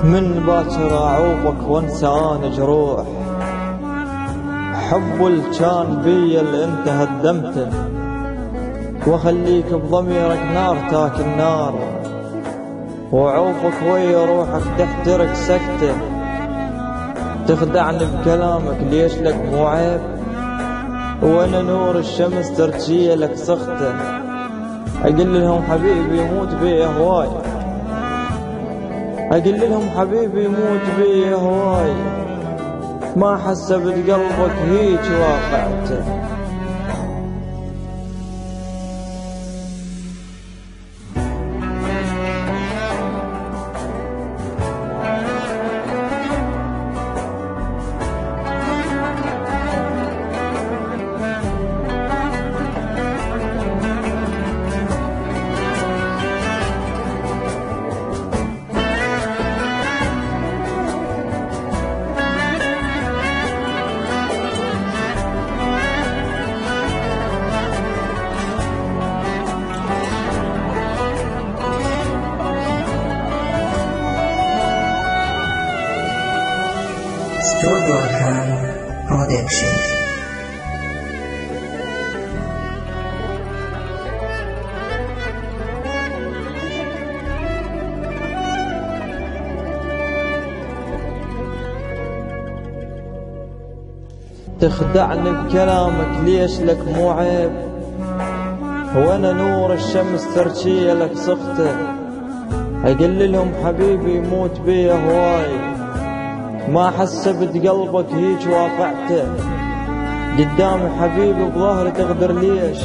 من باكر اعوفك وانسى انا جروح، حب الجان بي اللي انت هدمته، واخليك بضميرك نار تاكل نار، وعوفك ويا روحك تحترق سكته. تخدعني بكلامك ليش لك مو عيب، وانا نور الشمس ترجيه لك سخته. اقول لهم حبيبي يموت بي هواي، اقول لهم حبيبي يموت بي هواي، ما حسبت قلبك هيج واقعته. استوديو الهام برودكشن. تخدعني بكلامك ليش لك مو عيب، وانا نور الشمس ترجيه لك سخته. اقول لهم حبيبي يموت بي هواي، ما حسبت قلبك هيج واقعته. قدامي حبيبي بظهري تغدر ليش،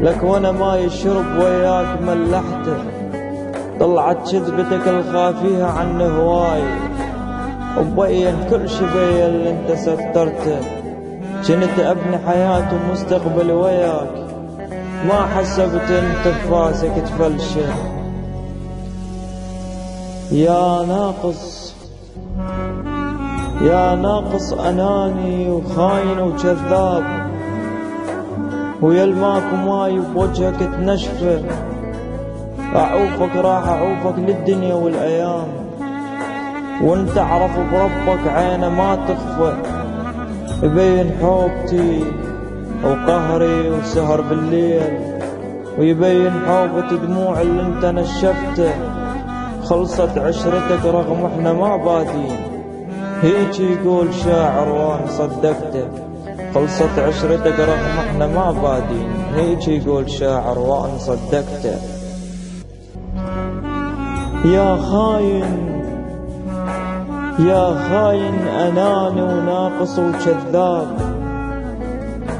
لك وانا ما يشرب وياك ملحته. طلعت كذبتك الخافيها عن هواي، وبين كل شي اللي انت سترته. كنت ابني حياتي ومستقبل وياك، ما حسبت انت بفاسك تفلشه. يا ناقص يا ناقص أناني وخاين وكذاب، ويا الماكو ماي بوجهك تنشفه. أعوفك راح أعوفك للدنيا والأيام، وانت اعرف بربك عينه ما تخفى. يبين حوبتي وقهري وسهر بالليل، ويبين حوبة دموع اللي انت نشفته. خلصت عشرتك رغم احنا ما بادين، هيك يقول شاعر وانا صدقته. خلصت عشرتك رغم احنا ما بادين، هيك يقول شاعر وانا صدقته. يا خاين يا خاين اناني وناقص وكذاب،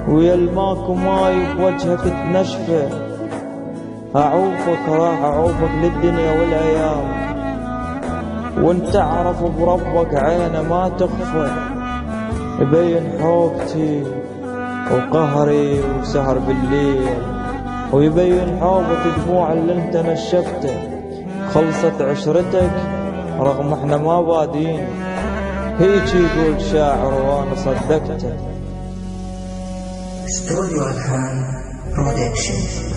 ويا الماكو ماي بوجهك تنشفه. اعوفك راح اعوفك للدنيا والايام، وانت اعرف بربك عينه ما تخفى. يبين حوبتي وقهري وسهر بالليل، ويبين حوبة دموع اللي انت نشفته. خلصت عشرتك رغم احنا ما بادين، هيك يقول شاعر وانا صدقته. استوديو الهام برودكشن.